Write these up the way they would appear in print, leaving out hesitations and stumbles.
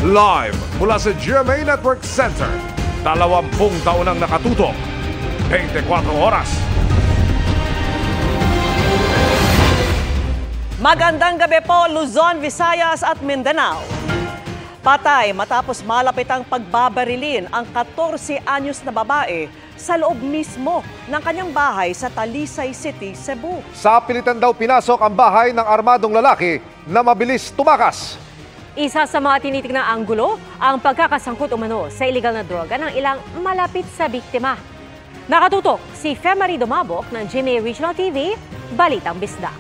Live mula sa GMA Network Center. 20 taon ang nakatutok. 24 oras. Magandang gabi po, Luzon, Visayas at Mindanao. Patay matapos malapit ang pagbabarilin ang 14 anyos na babae sa loob mismo ng kanyang bahay sa Talisay City, Cebu. Sa pilitan daw pinasok ang bahay ng armadong lalaki na mabilis tumakas. Isa sa mga tinitingnan anggulo ang pagkakasangkot umano sa iligal na droga ng ilang malapit sa biktima. Nakatutok si Femari Dumabok ng GMA Regional TV, Balitang Bisda.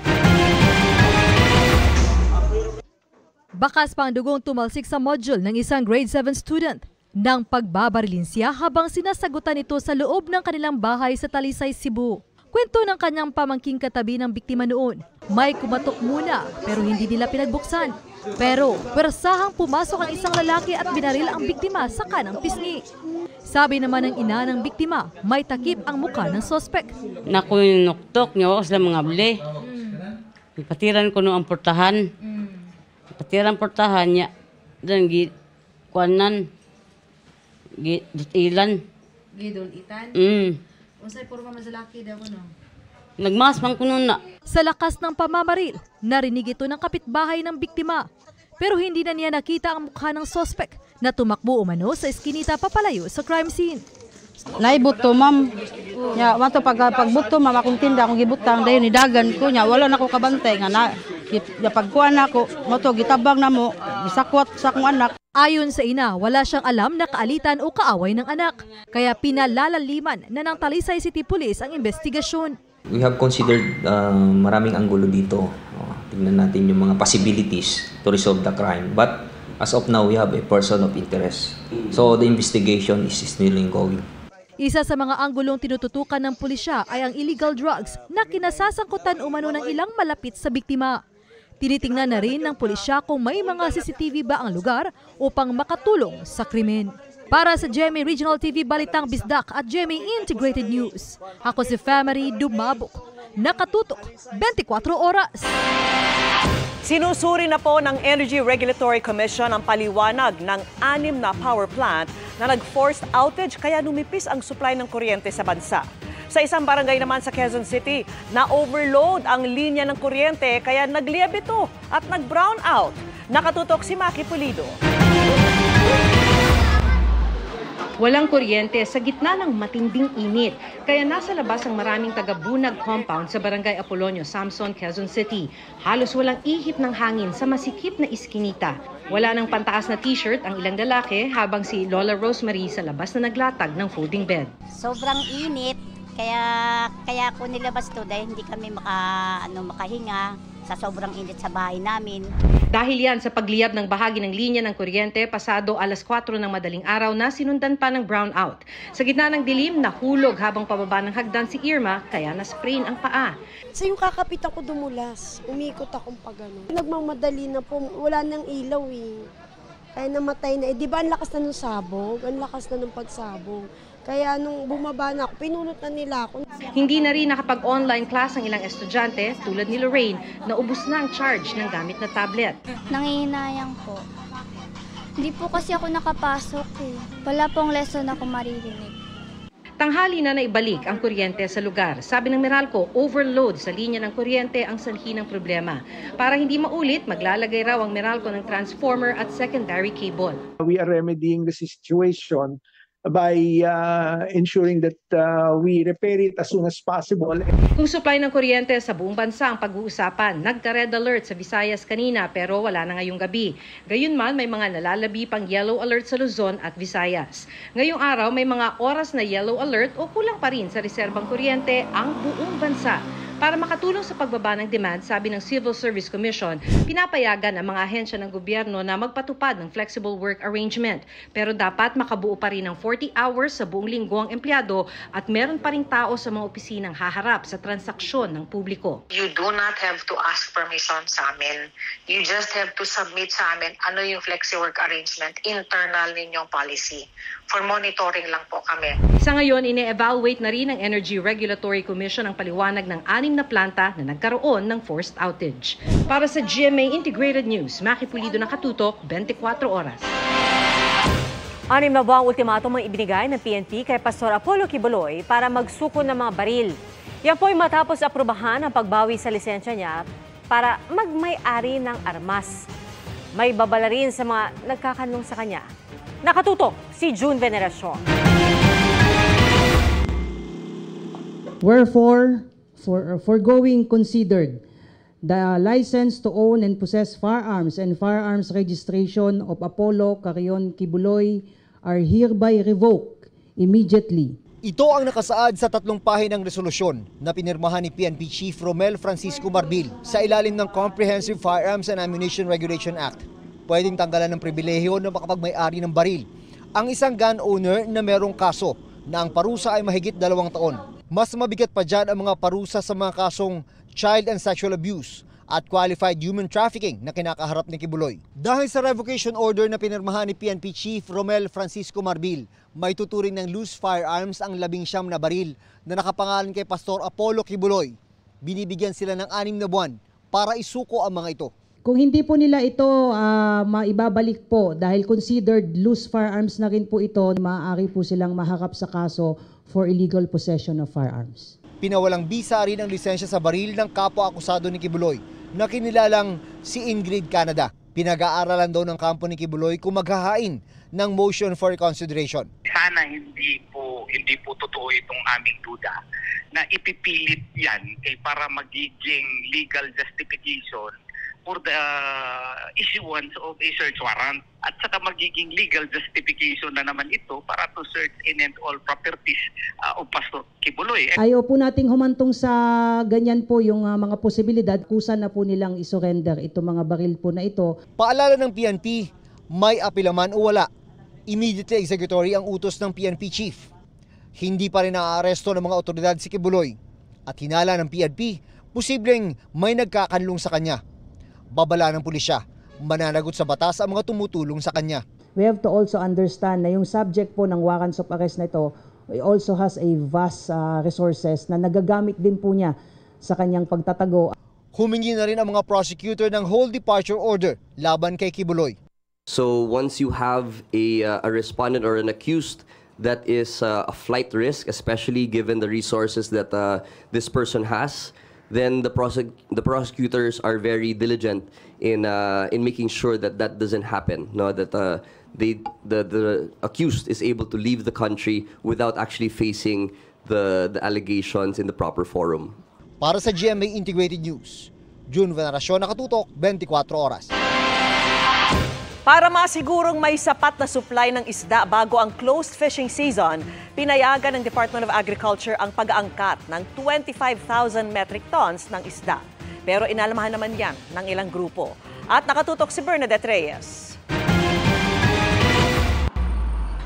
Bakas pa ang dugong tumalsik sa module ng isang grade 7 student nang pagbabarilin siya habang sinasagutan ito sa loob ng kanilang bahay sa Talisay, Cebu. Kwento ng kanyang pamangking katabi ng biktima noon, may kumatok muna pero hindi nila pinagbuksan. Pero pwersahang pumasok ang isang lalaki at binaril ang biktima sa kanang pisngi. Sabi naman ng ina ng biktima, may takip ang mukha ng sospek. Nakunuktok niyo ako sa mga bli. Patiran ko noong portahan. Patiran portahan niya. Dan kuanan. Ilan. Gidon itan? Unsay porma man sa laki daw no? Nagmasmang ko nun na. Sa lakas ng pamamaril, narinig ito ng kapitbahay ng biktima. Pero hindi na niya nakita ang mukha ng sospek na tumakbo umano sa eskinita papalayo sa crime scene. Naibuto, ma'am. Ya, mato pagbuto, ma'am, akong tinda, akong gibutang, dayon nidagan ko niya, wala na ko kabantay nga na. Pagkuhan ako, mato gitabang na mo, gisakwat sa akong anak. Ayon sa ina, wala siyang alam na kaalitan o kaaway ng anak. Kaya pinalalaliman na ng Talisay City Police ang investigasyon. We have considered maraming anggulo dito. Tingnan natin yung mga possibilities to resolve the crime. But as of now, we have a person of interest. So the investigation is still ongoing. Isa sa mga anggulong tinututukan ng pulisya ay ang illegal drugs na kinasasangkutan umano ng ilang malapit sa biktima. Tinitingnan na rin ng pulisya kung may mga CCTV ba ang lugar upang makatulong sa krimen. Para sa GMA Regional TV Balitang Bisdak at GMA Integrated News, ako si Femari Dumabok. Nakatutok 24 oras. Sinusuri na po ng Energy Regulatory Commission ang paliwanag ng 6 na power plant na nag-forced outage kaya numipis ang supply ng kuryente sa bansa. Sa isang barangay naman sa Quezon City, na-overload ang linya ng kuryente kaya nagliyab ito at nag-brown out. Nakatutok si Maki Pulido. Walang kuryente sa gitna ng matinding init, kaya nasa labas ang maraming taga-Bunag compound sa Barangay Apolonio, Samson, Quezon City. Halos walang ihip ng hangin sa masikip na iskinita. Wala nang pantaas na t-shirt ang ilang lalaki habang si Lola Rosemary sa labas na naglatag ng folding bed. Sobrang init, kaya ako nilabas to dahil hindi kami makahinga sa sobrang init sa bahay namin. Dahil yan sa pagliyab ng bahagi ng linya ng kuryente, pasado 4:00 ng madaling araw na sinundan pa ng brownout. Sa gitna ng dilim, nahulog habang pababa ng hagdan si Irma, kaya na-sprain ang paa. Sa yung kakapit ako dumulas, umikot akong pagano. Nagmamadali na po, wala nang ilaw eh. Kaya namatay na. Di ba ang lakas na ng sabog? Ang lakas na ng pagsabog. Kaya nung bumaba na ako, pinunot na nila ako. Hindi na rin nakapag-online class ang ilang estudyante tulad ni Lorraine na ubos na ang charge ng gamit na tablet. Nangihinayang po. Hindi po kasi ako nakapasok eh. Wala pong lesson ako maririnig. Tanghali na naibalik ang kuryente sa lugar. Sabi ng Meralco, overload sa linya ng kuryente ang sanhi ng problema. Para hindi maulit, maglalagay raw ang Meralco ng transformer at secondary cable. We are remedying the situation by ensuring that we repair it as soon as possible. Kung supply ng kuryente sa buong bansa ang pag-uusapan, nagka-red alert sa Visayas kanina pero wala na ngayong gabi. Gayunman, may mga nalalabi pang yellow alert sa Luzon at Visayas. Ngayong araw, may mga oras na yellow alert o kulang pa rin sa reserbang kuryente ang buong bansa. Para makatulong sa pagbaba ng demand, sabi ng Civil Service Commission, pinapayagan ang mga ahensya ng gobyerno na magpatupad ng flexible work arrangement. Pero dapat makabuo pa rin ng 40 hours sa buong linggo ang empleyado at meron pa rin tao sa mga opisinang haharap sa transaksyon ng publiko. You do not have to ask permission sa amin. You just have to submit sa amin ano yung flexi work arrangement, internal ninyong policy. For monitoring lang po kami. Sa ngayon, ine-evaluate na rin ng Energy Regulatory Commission ang paliwanag ng 6 na planta na nagkaroon ng forced outage. Para sa GMA Integrated News, Maki Pulido, nakatutok 24 oras. 6 na buwang ultimatum ang ibinigay ng PNP kay Pastor Apollo Kibuloy para magsuko ng mga baril. Yan po ay matapos aprubahan ang pagbawi sa lisensya niya para magmay-ari ng armas. May babala rin sa mga nagkakanlong sa kanya. Nakatutok si June Veneracion. Wherefore, foregoing considered, the license to own and possess firearms and firearms registration of Apollo Carion Kibuloy are hereby revoked immediately. Ito ang nakasaad sa 3 pahinang resolusyon na pinirmahan ni PNP Chief Romel Francisco Marbil sa ilalim ng Comprehensive Firearms and Ammunition Regulation Act. Pwedeng tanggalan ng pribilehiyo na makapagmay-ari ng baril ang isang gun owner na merong kaso na ang parusa ay mahigit 2 taon. Mas mabigat pa dyan ang mga parusa sa mga kasong child and sexual abuse at qualified human trafficking na kinakaharap ni Kibuloy. Dahil sa revocation order na pinirmahan ni PNP Chief Romel Francisco Marbil, may tuturing ng loose firearms ang 19 na baril na nakapangalan kay Pastor Apollo Kibuloy. Binibigyan sila ng 6 na buwan para isuko ang mga ito. Kung hindi po nila ito maibabalik po dahil considered loose firearms na rin po ito, maaari po silang maharap sa kaso for illegal possession of firearms. Pinawalang bisa rin ang lisensya sa baril ng kapwa-akusado ni Kibuloy na kinilalang si Ingrid Canada. Pinag-aaralan daw ng kampo ni Kibuloy kung maghahain ng motion for reconsideration. Sana hindi po totoo itong aming duda na ipipilit yan para magiging legal justification for the issuance of a search warrant at saka magiging legal justification na naman ito para to search in and all properties of Pastor Kibuloy. Ayaw po nating humantong sa ganyan po yung mga posibilidad. Kusa na po nilang isurrender itong mga baril po na ito. Paalala ng PNP, may apila man o wala, immediately executory ang utos ng PNP chief. Hindi pa rin naaaresto ng mga otoridad si Kibuloy at hinala ng PNP, posibleng may nagkakanlong sa kanya. Babala ng pulisya, mananagot sa batas ang mga tumutulong sa kanya. We have to also understand na yung subject po ng warrants of arrest na ito also has a vast resources na nagagamit din po niya sa kanyang pagtatago. Humingi na rin ang mga prosecutor ng whole departure order laban kay Kibuloy. So once you have a respondent or an accused that is a flight risk, especially given the resources that this person has, then the prosecutors are very diligent in making sure that that doesn't happen. No, that the accused is able to leave the country without actually facing the allegations in the proper forum. Para sa GMA Integrated News, June Veneracion, nakatutok 24 oras. Para masigurong may sapat na supply ng isda bago ang closed fishing season, pinayagan ng Department of Agriculture ang pag-aangkat ng 25,000 metric tons ng isda. Pero inalamahan naman yan ng ilang grupo. At nakatutok si Bernadette Reyes.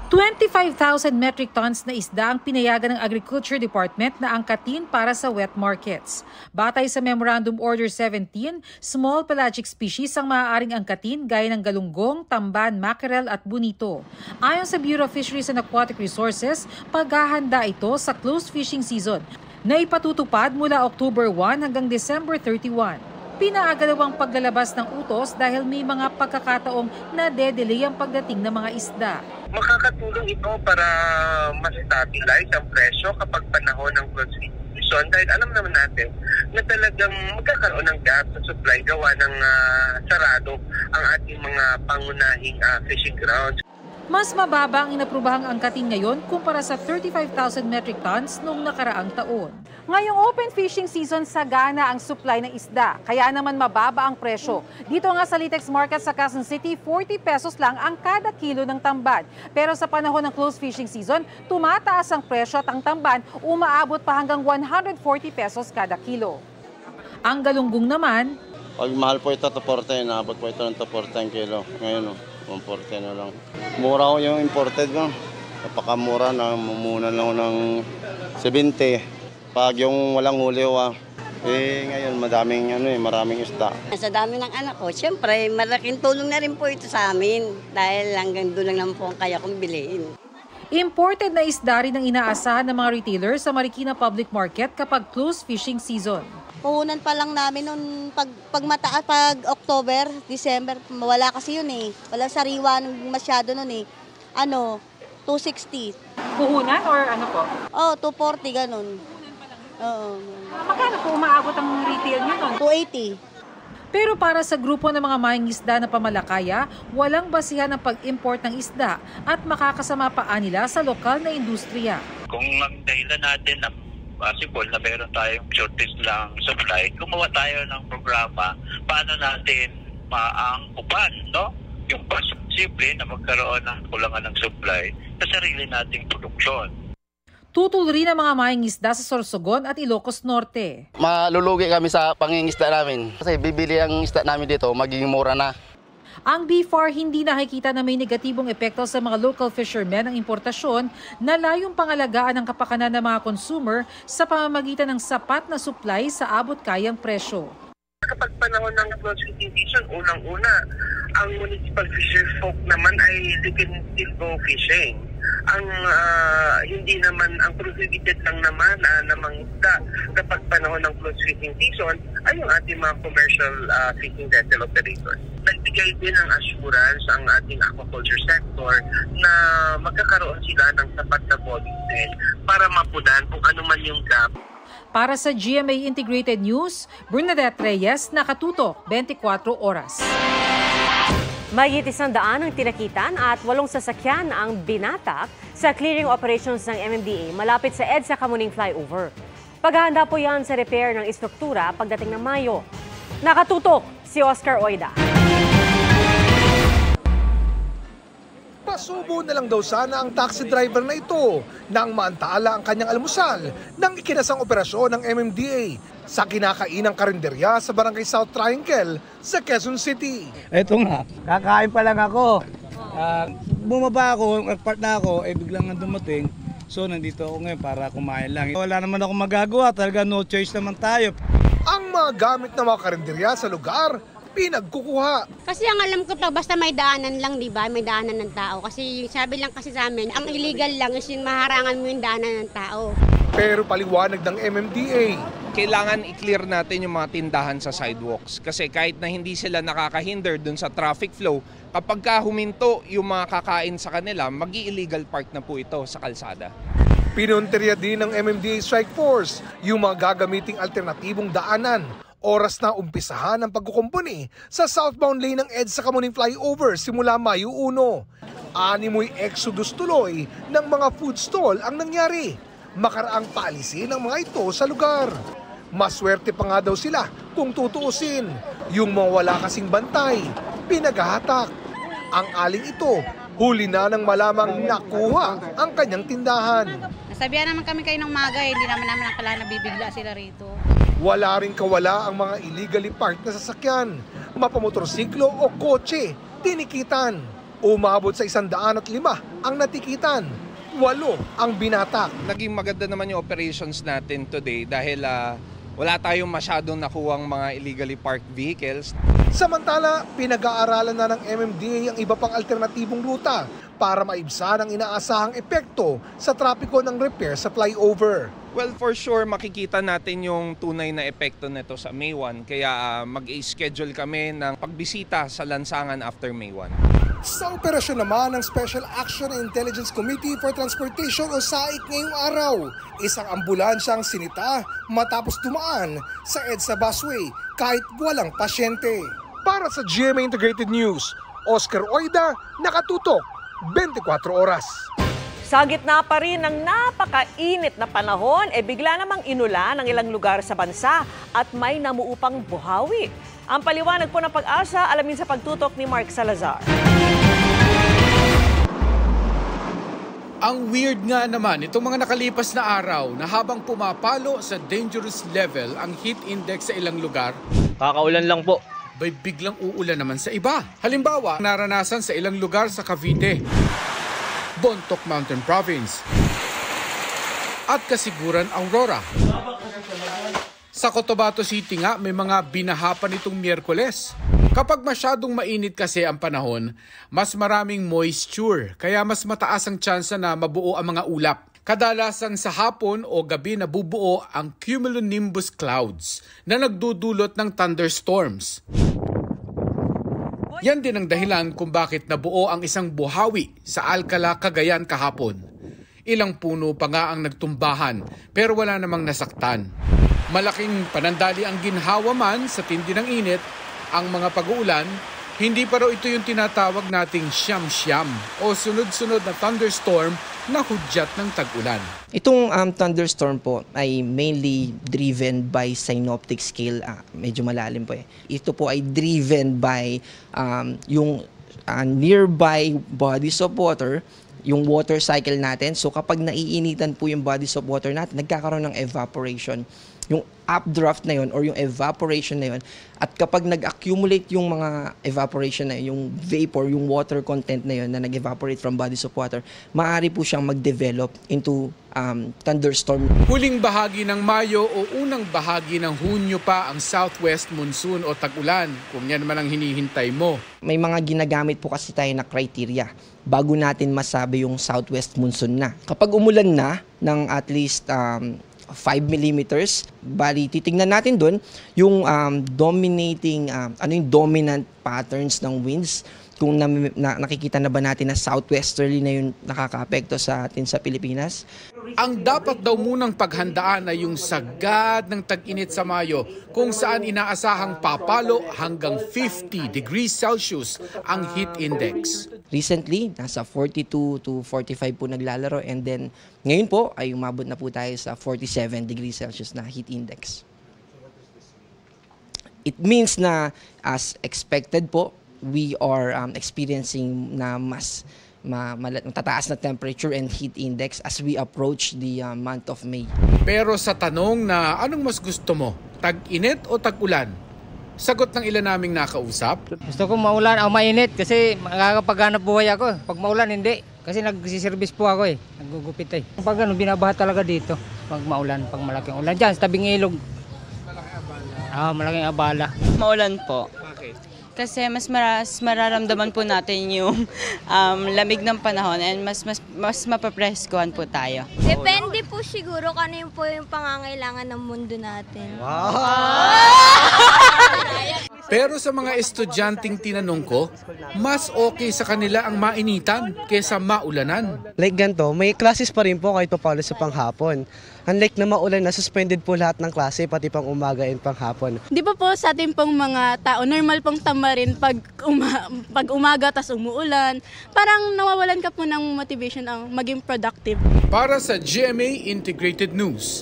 25,000 metric tons na isda ang pinayagan ng Agriculture Department na angkatin para sa wet markets. Batay sa Memorandum Order 17, small pelagic species ang maaaring angkatin gaya ng galunggong, tamban, mackerel at bonito. Ayon sa Bureau of Fisheries and Aquatic Resources, paghahanda ito sa closed fishing season na ipatutupad mula October 1 hanggang December 31. Pinaagalawang paglalabas ng utos dahil may mga pagkakataong na-delay ang pagdating ng mga isda. Makakatulong ito para mas stabilize ang presyo kapag panahon ng closed season dahil alam naman natin na talagang magkakaroon ng gap sa supply gawa ng sarado ang ating mga pangunahing fishing grounds. Mas mababa ang inaprubahang angkatin ngayon kumpara sa 35,000 metric tons noong nakaraang taon. Ngayong open fishing season, sagana ang supply ng isda, kaya naman mababa ang presyo. Dito nga sa Litex Market sa Quezon City, 40 pesos lang ang kada kilo ng tamban. Pero sa panahon ng closed fishing season, tumataas ang presyo at ang tamban umaabot pa hanggang 140 pesos kada kilo. Ang galunggong naman, pag mahal po ito, 240, naabot po ito ng 240 kilo. Ngayon, 140 na lang. Mura ko yung imported ko. Napakamura na, mumuna lang ng 70. Pag yung walang huli, ngayon maraming isda. Sa dami ng anak ko, siyempre malaking tulong na rin po ito sa amin. Dahil hanggang doon lang naman po ang kaya kong bilihin. Imported na isda rin ang inaasahan ng mga retailers sa Marikina Public Market kapag closed fishing season. Puhunan pa lang namin noon pag October, December, wala kasi yun eh. Walang sariwa masyado noon eh. 260. Puhunan or ano po? 240 ganun. Oo. Magkano po umaabot ang retail nyo nun? 280. Pero para sa grupo ng mga mangingisda na pamalakaya, walang basihan ng pag-import ng isda at makakasama pa nila sa lokal na industriya. Kung ang dahilan natin na possible na meron tayong shortage lang supply, gumawa tayo ng programa paano natin maangkupan, no? Yung posible na magkaroon ng kulangan ng supply sa sarili nating produksyon. Tutuloy rin ang mga mangingisda sa Sorsogon at Ilocos Norte. Malulugi kami sa pangingisda namin kasi bibili ang isda namin dito, magiging mura na. Ang BFAR hindi nakikita na may negatibong epekto sa mga local fishermen ang importasyon na layong pangalagaan ng kapakanan ng mga consumer sa pamamagitan ng sapat na supply sa abot-kayang presyo. Kapag panahon ng close fishing season, unang-una, ang municipal fisher folk naman ay they can still go fishing. Ang hindi naman, ang prohibited lang naman na mangisda kapag panahon ng close fishing season ay yung ating mga commercial fishing vessel operators. Nagbigay din ng assurance ang ating aquaculture sector na magkakaroon sila ng sapat na volume din para mapunan kung ano man yung gap. Para sa GMA Integrated News, Bernadette Reyes, nakatutok 24 oras. Mahigit 100 ang tinakitan at 8 sasakyan ang binatak sa clearing operations ng MMDA malapit sa EDSA Kamuning Flyover. Paghahanda po yan sa repair ng istruktura pagdating ng Mayo. Nakatutok si Oscar Oida. Pasubo na lang daw sana ang taxi driver na ito nang maantala ang kanyang almusal ng ikinasang operasyon ng MMDA sa kinakainang karinderya sa Barangay South Triangle sa Quezon City. Ito nga, kakain pa lang ako. Bumaba ako, nagpart na ako, biglang dumating. So nandito ako ngayon para kumain lang. Wala naman ako magagawa, talaga no choice naman tayo. Ang mga gamit ng mga karinderya sa lugar, pinagkukuha. Kasi ang alam ko pa, basta may daanan lang, di ba? May daanan ng tao. Kasi sabi lang kasi sa amin, ang illegal lang is yung maharangan mo yung daanan ng tao. Pero paliwanag ng MMDA, kailangan i-clear natin yung mga tindahan sa sidewalks. Kasi kahit na hindi sila nakakahinder dun sa traffic flow, kapag huminto yung mga kakain sa kanila, mag-i-illegal park na po ito sa kalsada. Pinunterya din ng MMDA Strike Force yung mga gagamiting alternatibong daanan. Oras na umpisahan ang pagkukumpuni sa southbound lane ng EDSA Kamuning Flyover simula Mayo 1. Animoy exodus tuloy ng mga food stall ang nangyari. Makaraang paalisin ng mga ito sa lugar. Maswerte pa nga daw sila kung tutuusin. Yung mga wala kasing bantay, pinaghahatak. Ang aling ito, huli na nang malamang nakuha ang kanyang tindahan. Nasabihan naman kami kayo ng maga, hindi naman akala na bibigla sila rito. Wala rin kawala ang mga illegally parked na sasakyan, mapamotorsiklo o kotse, tinikitan. Umabot sa 105 ang natikitan, 8 ang binatak. Naging maganda naman yung operations natin today dahil wala tayong masyadong nakuhang mga illegally parked vehicles. Samantala, pinag-aaralan na ng MMDA ang iba pang alternatibong ruta para maibsan ang inaasahang epekto sa trapiko ng repair sa flyover. Well, for sure, makikita natin yung tunay na epekto nito sa May 1. Kaya mag-schedule kami ng pagbisita sa lansangan after May 1. Sa operasyon naman ng Special Action and Intelligence Committee for Transportation o SAIC ngayong araw, isang ambulansya ang sinita matapos dumaan sa EDSA busway kahit walang pasyente. Para sa GMA Integrated News, Oscar Oida, nakatutok 24 oras. Sa gitna pa rin ng napakainit na panahon, bigla namang inulan ang ilang lugar sa bansa at may namuupang buhawi. Ang paliwanag po ng Pag-asa, alamin sa pagtutok ni Mark Salazar. Ang weird nga naman itong mga nakalipas na araw na habang pumapalo sa dangerous level ang heat index sa ilang lugar, kakaulan lang po. Bay biglang uulan naman sa iba. Halimbawa, naranasan sa ilang lugar sa Cavite, Bontoc Mountain Province at Kasiguran, Aurora. Sa Cotabato City nga may mga binahapan itong Miyerkules. Kapag masyadong mainit kasi ang panahon, mas maraming moisture kaya mas mataas ang tsansa na mabuo ang mga ulap. Kadalasan sa hapon o gabi nabubuo ang cumulonimbus clouds na nagdudulot ng thunderstorms. Yan din ang dahilan kung bakit nabuo ang isang buhawi sa Alcala, Cagayan kahapon. Ilang puno pa nga ang nagtumbahan pero wala namang nasaktan. Malaking panandali ang ginhawa man sa tindi ng init, ang mga pag-uulan, hindi pa raw ito yung tinatawag nating siyam-siyam o sunod-sunod na thunderstorm na hudyat ng tag-ulan. Itong thunderstorm po ay mainly driven by synoptic scale. Medyo malalim po eh. Ito po ay driven by yung nearby bodies of water, yung water cycle natin. So kapag naiinitan po yung bodies of water natin, nagkakaroon ng evaporation. Yung updraft na yun or yung evaporation na yun, at kapag nag-accumulate yung mga evaporation na yun, yung vapor, yung water content na yun na nag-evaporate from bodies of water, maaari po siyang mag-develop into thunderstorm. Huling bahagi ng Mayo o unang bahagi ng Hunyo pa ang southwest monsoon o tag-ulan, kung yan man ang hinihintay mo. May mga ginagamit po kasi tayo na criteria bago natin masabi yung southwest monsoon na. Kapag umulan na ng at least 5 millimeters, bali titingnan natin doon yung dominating, yung dominant patterns ng winds. Kung nakikita na ba natin na southwesterly na yung nakakaapekto sa atin sa Pilipinas. Ang dapat daw munang paghandaan ay yung sagad ng tag-init sa Mayo kung saan inaasahang papalo hanggang 50 degrees Celsius ang heat index. Recently, nasa 42 to 45 po naglalaro, and then ngayon po ay umabot na po tayo sa 47 degrees Celsius na heat index. It means na as expected po, we are experiencing na mas tataas na temperature and heat index as we approach the month of May. Pero sa tanong na anong mas gusto mo, tag-init o tag-ulan? Sagot ng ilan naming nakausap. Gusto ko maulan o mainit kasi makakapaghanap buhay ako. Pag maulan hindi, kasi nagsiservice po ako naggugupit Pag binabaha talaga dito, pag maulan, pag malaking ulan. Diyan, sa tabing ilog. Malaking abala. Maulan po. Kasi mas mararamdaman po natin yung lamig ng panahon and mas mapapreskuhan po tayo. Depende po siguro kung ano yung po yung pangangailangan ng mundo natin. Pero sa mga estudyanteng tinanong ko, mas okay sa kanila ang mainitan kaysa maulanan. Like ganito, may classes pa rin po kahit papalo sa panghapon. Unlike na maulan na, suspended po lahat ng klase, pati pang umaga and panghapon. Di ba po sa atin pong mga tao, normal pong tamarin pag umaga tas umuulan, parang nawawalan ka po ng motivation ang maging productive. Para sa GMA Integrated News,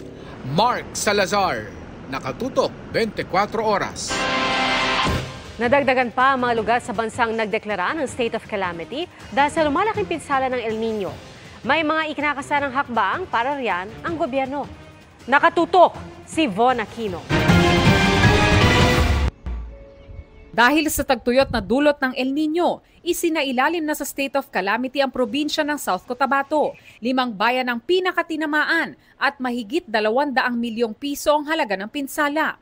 Mark Salazar, nakatutok 24 oras. Nadagdagan pa ang mga lugar sa bansang nagdeklara ng state of calamity dahil sa lumalaking pinsala ng El Nino. May mga ikinakasarang hakbang para riyan ang gobyerno. Nakatutok si Von Aquino. Dahil sa tagtuyot na dulot ng El Nino, isinailalim na sa state of calamity ang probinsya ng South Cotabato, 5 bayan ang pinakatinamaan at mahigit 200 milyong piso ang halaga ng pinsala.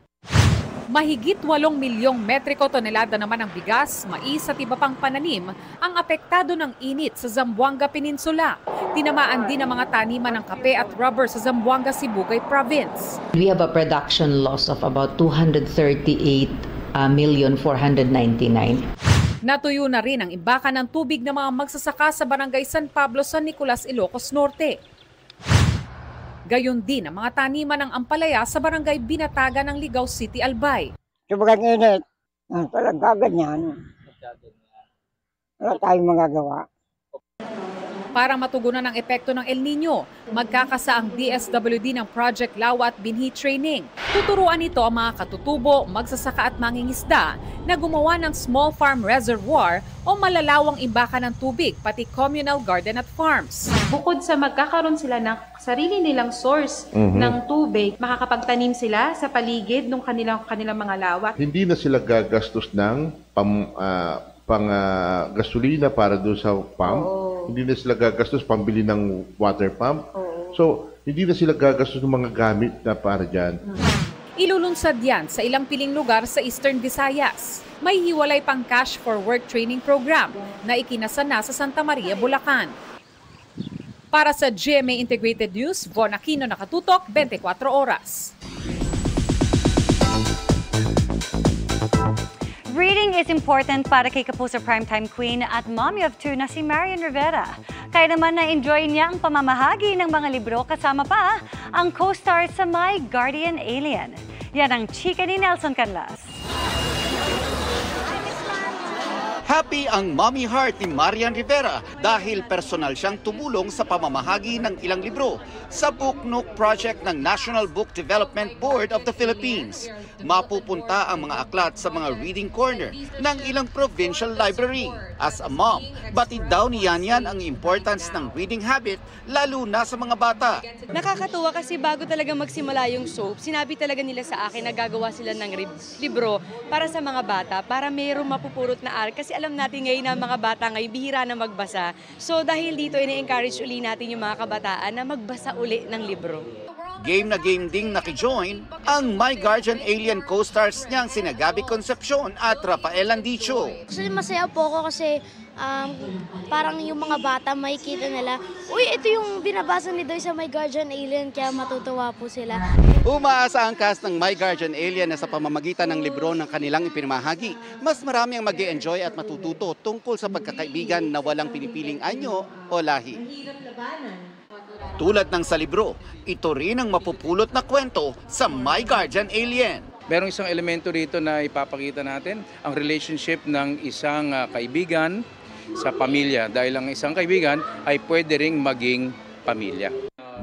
Mahigit 8 milyong metriko tonelada naman ang bigas, mais at iba pang pananim ang apektado ng init sa Zamboanga Peninsula. Tinamaan din ang mga taniman ng kape at rubber sa Zamboanga, Sibugay Province. We have a production loss of about 238,499,000. Natuyo na rin ang imbakan ng tubig ng mga magsasaka sa barangay San Pablo, San Nicolas, Ilocos Norte. Gayon din ang mga taniman ng ampalaya sa barangay Binatagan ng Ligao City, Albay. Sobrang init. Talaga ganyan. Wala tayong magagawa. Para matugunan ang epekto ng El Nino, magkakasa ang DSWD ng Project Lawa at Binhi Training. Tuturuan nito ang mga katutubo, magsasaka at mangingisda na gumawa ng small farm reservoir o malalawang imbakan ng tubig, pati communal garden at farms. Bukod sa magkakaroon sila ng sarili nilang source ng tubig, makakapagtanim sila sa paligid ng kanilang mga lawa. Hindi na sila gagastos ng gasolina para doon sa pump. Hindi na sila gagastos pambili ng water pump. So, hindi na sila gagastos ng mga gamit na para dyan. Ilulunsad yan sa ilang piling lugar sa Eastern Visayas. May hiwalay pang cash for work training program na ikinasa na sa Santa Maria, Bulacan. Para sa GMA Integrated News, Von Aquino, Nakatutok, 24 Oras. Reading is important para kay Kapuso Primetime Queen at mommy of two na si Marian Rivera. Kaya naman na-enjoy niya ang pamamahagi ng mga libro kasama pa ang co-star sa My Guardian Alien. Yan ang chika ni Nelson Canlas. Happy ang mommy heart ni Marian Rivera dahil personal siyang tumulong sa pamamahagi ng ilang libro sa Book Nook project ng National Book Development Board of the Philippines. Mapupunta ang mga aklat sa mga reading corner ng ilang provincial library. As a mom, batid daw ni Yan ang importance ng reading habit lalo na sa mga bata. Nakakatuwa kasi bago talaga magsimula yung soap, sinabi talaga nila sa akin na gagawa sila ng libro para sa mga bata, para mayroong mapupulot na aral. Kasi alam natin ngayon na mga bata ngayon bihira na magbasa. So dahil dito ini-encourage uli natin yung mga kabataan na magbasa uli ng libro. Game na game ding nakijoin ang My Guardian Alien co-stars niyang sina Gabby Concepcion at Rafael Andicho. Kasi masaya po ako kasi parang yung mga bata makikita nila, uy, ito yung binabasa ni Doy sa My Guardian Alien, kaya matutuwa po sila. Umaasa ang cast ng My Guardian Alien na sa pamamagitan ng libro ng kanilang ipinamahagi, mas marami ang mag-e-enjoy at matututo tungkol sa pagkakaibigan na walang pinipiling anyo o lahi. Tulad ng sa libro, ito rin ang mapupulot na kwento sa My Guardian Alien. Merong isang elemento dito na ipapakita natin, ang relationship ng isang kaibigan sa pamilya. Dahil ang isang kaibigan ay pwede ring maging pamilya.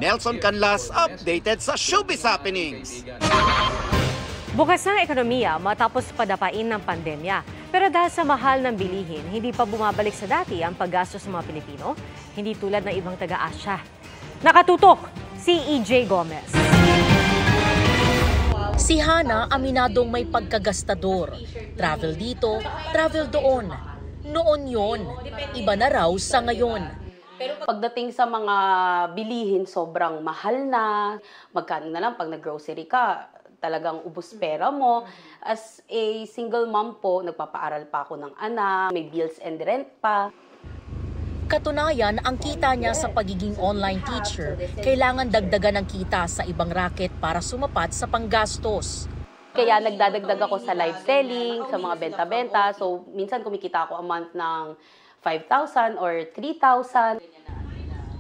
Nelson Canlas, updated sa Showbiz Happenings. Bukas ng ekonomiya matapos padapain ng pandemya. Pero dahil sa mahal ng bilihin, hindi pa bumabalik sa dati ang paggastos ng mga Pilipino, hindi tulad ng ibang taga-Asya. Nakatutok si EJ Gomez. Si Hana aminadong may pagkagastador. Travel dito, travel doon. Noon yon, iba na raw sa ngayon. Pero pagdating sa mga bilihin, sobrang mahal na. Magkano na lang pag nag-grocery ka, talagang ubos pera mo. As a single mom po, nagpapaaral pa ako ng anak, may bills and rent pa. Katunayan, ang kita niya sa pagiging online teacher, kailangan dagdagan ng kita sa ibang racket para sumapat sa panggastos. Kaya nagdadagdag ako sa live selling, sa mga benta-benta. So, minsan kumikita ako a month ng 5,000 or 3,000.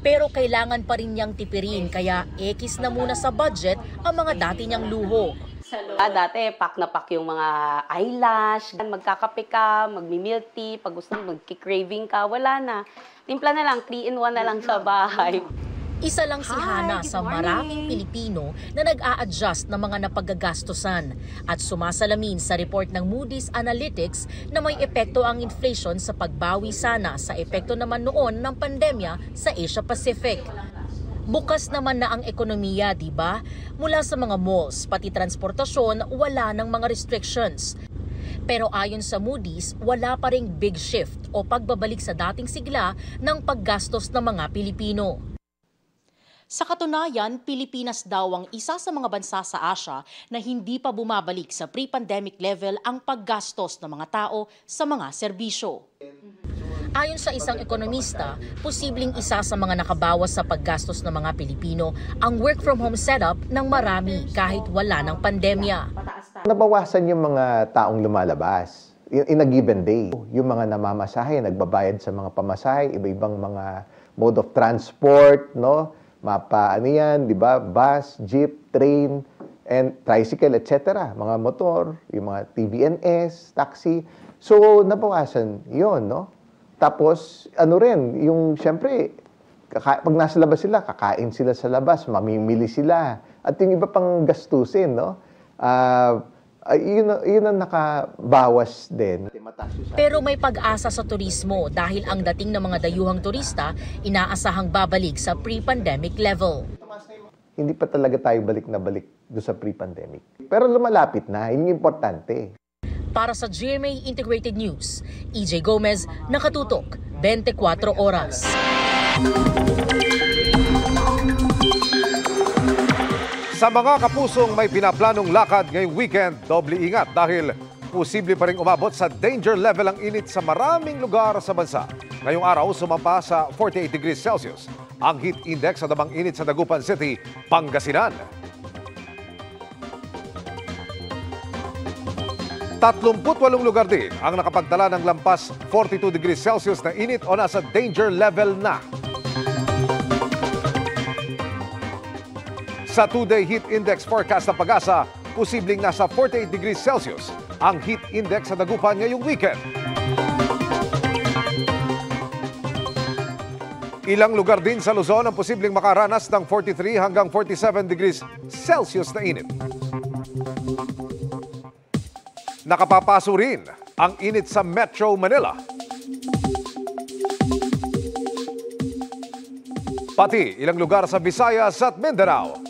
Pero kailangan pa rin niyang tipirin, kaya ekis na muna sa budget ang mga dati niyang luho. Dati, pack na pack yung mga eyelash, magkakape ka, magmi-milk tea, pag gusto mo magki-craving ka, wala na. Timpla na lang, 3-in-1 na lang sa bahay. Isa lang si Hana sa maraming Pilipino na nag-a-adjust ng mga napagagastosan at sumasalamin sa report ng Moody's Analytics na may epekto ang inflation sa pagbawi sana sa epekto naman noon ng pandemya sa Asia Pacific. Bukas naman na ang ekonomiya, di ba? Mula sa mga malls, pati transportasyon, wala ng mga restrictions. Pero ayon sa Moody's, wala pa ring big shift o pagbabalik sa dating sigla ng paggastos ng mga Pilipino. Sa katunayan, Pilipinas daw ang isa sa mga bansa sa Asia na hindi pa bumabalik sa pre-pandemic level ang paggastos ng mga tao sa mga serbisyo. Ayon sa isang ekonomista, posibleng isa sa mga nakabawas sa paggastos ng mga Pilipino ang work-from-home setup ng marami kahit wala ng pandemya. Nabawasan yung mga taong lumalabas in a given day. Yung mga namamasahe, nagbabayad sa mga pamasahe, iba-ibang mga mode of transport, no? Ano yan, di ba? Bus, jeep, train, and tricycle, etc. Mga motor, yung mga TVNS, taxi. So, nabawasan yun, no? Tapos, ano rin, yung siyempre, pag nasa labas sila, kakain sila sa labas, mamimili sila. At yung iba pang gastusin, no? Yun ang nakabawas din. Pero may pag-asa sa turismo dahil ang dating ng mga dayuhang turista, inaasahang babalik sa pre-pandemic level. Hindi pa talaga tayo balik na balik doon sa pre-pandemic. Pero lumalapit na, yun yung importante. Para sa GMA Integrated News, EJ Gomez, Nakatutok, 24 Oras. Sa mga kapusong may pinaplanong lakad ngayong weekend, doble ingat dahil posible pa rin umabot sa danger level ang init sa maraming lugar sa bansa. Ngayong araw, sumampa sa 48 degrees Celsius ang heat index sa damang init sa Dagupan City, Pangasinan. 38 lugar din ang nakapagtala ng lampas 42 degrees Celsius na init o nasa danger level na. Sa 2-day heat index forecast ng Pag-asa, posibleng nasa 48 degrees Celsius ang heat index sa Dagupan ngayong weekend. Ilang lugar din sa Luzon ang posibleng makaranas ng 43 hanggang 47 degrees Celsius na init. Nakapapaso rin ang init sa Metro Manila. Pati ilang lugar sa Visayas at Mindanao.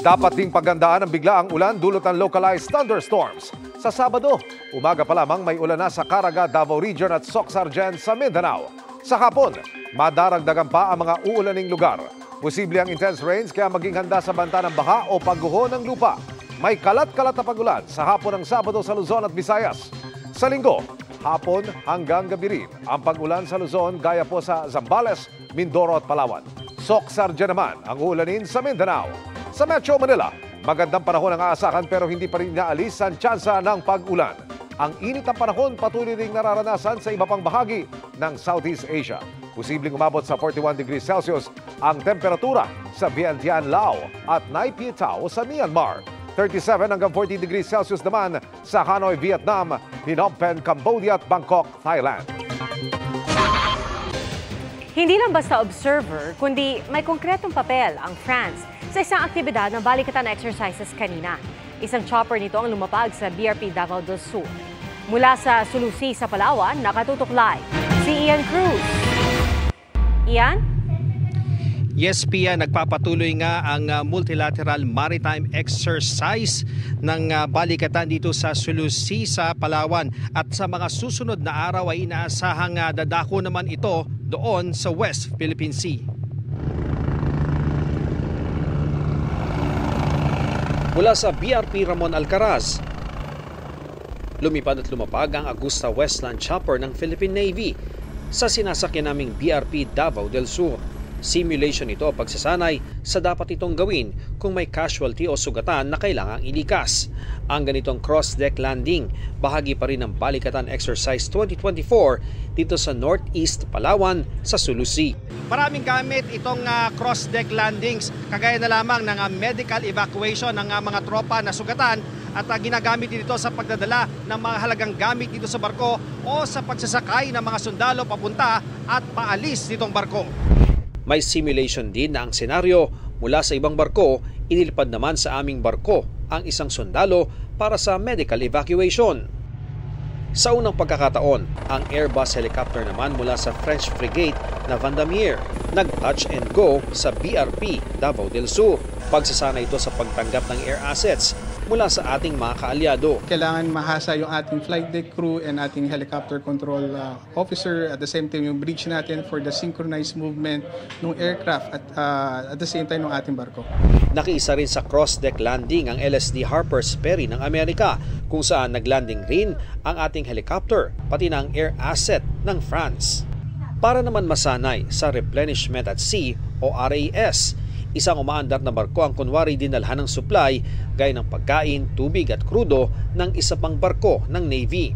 Dapat ding pagandaan ang biglaang ulan dulot ng localized thunderstorms. Sa Sabado, umaga pa lamang may ulan na sa Caraga, Davao Region at Soc-Sargen sa Mindanao. Sa hapon, madaragdagan pa ang mga uulaning lugar. Posible ang intense rains kaya maging handa sa banta ng baha o pagguho ng lupa. May kalat-kalat na pagulan sa hapon ng Sabado sa Luzon at Visayas. Sa Linggo, hapon hanggang gabi rin ang pag-ulan sa Luzon gaya po sa Zambales, Mindoro at Palawan. Soc-Sargen naman ang uulanin sa Mindanao. Sa Metro Manila, magandang panahon ang aasahan pero hindi pa rin naalis ang tsansa ng pag-ulan. Ang init ng panahon patuloy ring nararanasan sa iba pang bahagi ng Southeast Asia. Posibleng umabot sa 41 degrees Celsius ang temperatura sa Vientiane, Laos at Nai Phi Tao sa Myanmar. 37 hanggang 40 degrees Celsius naman sa Hanoi, Vietnam, Phnom Penh, Cambodia at Bangkok, Thailand. Hindi lang basta observer, kundi may konkretong papel ang France sa isang aktibidad ng balikatan exercises kanina. Isang chopper nito ang lumapag sa BRP Davao del Sur. Mula sa Sulusi sa Palawan, nakatutok live si Ian Cruz. Ian? Yes, Pia, nagpapatuloy nga ang multilateral maritime exercise ng balikatan dito sa Sulusi sa Palawan. At sa mga susunod na araw ay inaasahang dadako naman ito doon sa West Philippine Sea. Mula sa BRP Ramon Alcaraz, lumipad at lumapag ang Augusta Westland Chopper ng Philippine Navy sa sinasakyan naming BRP Davao del Sur. Simulation ito pagsasanay sa dapat itong gawin kung may casualty o sugatan na kailangang ilikas. Ang ganitong cross-deck landing, bahagi pa rin ng Balikatan Exercise 2024 dito sa Northeast Palawan sa Sulusi. Maraming gamit itong cross-deck landings, kagaya na lamang ng medical evacuation ng mga tropa na sugatan at ginagamit dito sa pagdadala ng mga halagang gamit dito sa barko o sa pagsasakay ng mga sundalo papunta at paalis nitong barko. May simulation din na ang senaryo mula sa ibang barko, inilipad naman sa aming barko ang isang sundalo para sa medical evacuation. Sa unang pagkakataon, ang Airbus helicopter naman mula sa French frigate na Vendémiaire nag-touch and go sa BRP Davao del Sur. Pagsasana ito sa pagtanggap ng air assets mula sa ating mga kaalyado. Kailangan mahasa yung ating flight deck crew and ating helicopter control officer, at the same time yung bridge natin for the synchronized movement ng aircraft at the same time ng ating barko. Nakiisa rin sa cross-deck landing ang LSD Harper's Ferry ng Amerika, kung saan naglanding rin ang ating helicopter pati ng air asset ng France. Para naman masanay sa replenishment at sea o RAS, isang umaandar na barko ang kunwari dinalhan ng supply gaya ng pagkain, tubig at krudo ng isa pang barko ng Navy.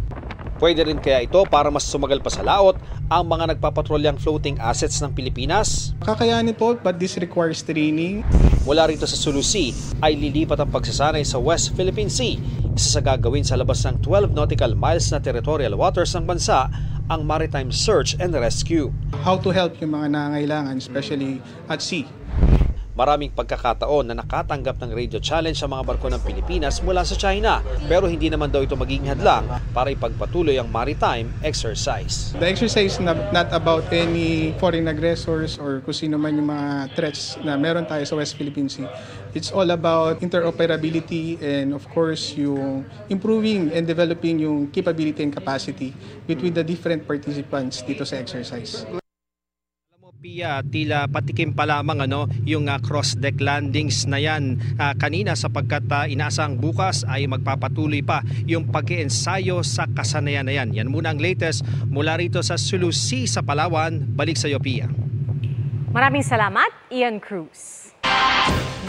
Pwede rin kaya ito para mas sumagal pa sa laot ang mga nagpapatrolyang floating assets ng Pilipinas? Kakayanin po, but this requires training. Mula rito sa Sulusi ay lilipat ang pagsasanay sa West Philippine Sea. Isa sa gagawin sa labas ng 12 nautical miles na territorial waters ng bansa, ang maritime search and rescue. How to help yung mga nangangailangan, especially at sea. Maraming pagkakataon na nakatanggap ng radio challenge sa mga barko ng Pilipinas mula sa China, pero hindi naman daw ito magiging hadlang para ipagpatuloy ang maritime exercise. The exercise is not about any foreign aggressors or kung sino man yung mga threats na meron tayo sa West Philippine Sea. It's all about interoperability and of course yung improving and developing yung capability and capacity between the different participants dito sa exercise. Pia, tila patikim pa lamang yung cross-deck landings na yan kanina sapagkat inaasang bukas ay magpapatuloy pa yung pag-iensayo sa kasanayan na yan. Yan muna ang latest mula rito sa Sulu Sea sa Palawan. Balik sa iyo, Pia. Maraming salamat, Ian Cruz.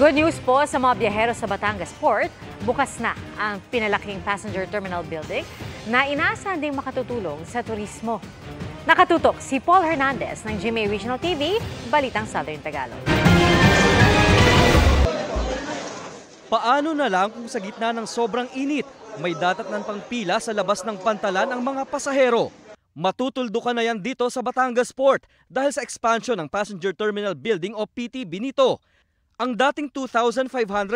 Good news po sa mga biyahero sa Batangas Port. Bukas na ang pinalaking passenger terminal building na inaasahan ding makatutulong sa turismo. Nakatutok si Paul Hernandez ng GMA Regional TV, Balitang Southern Tagalog. Paano na lang kung sa gitna ng sobrang init, may datatnan pang pila sa labas ng pantalan ang mga pasahero? Matutuldukan na yan dito sa Batangas Port dahil sa expansion ng Passenger Terminal Building o PTB nito. Ang dating 2,500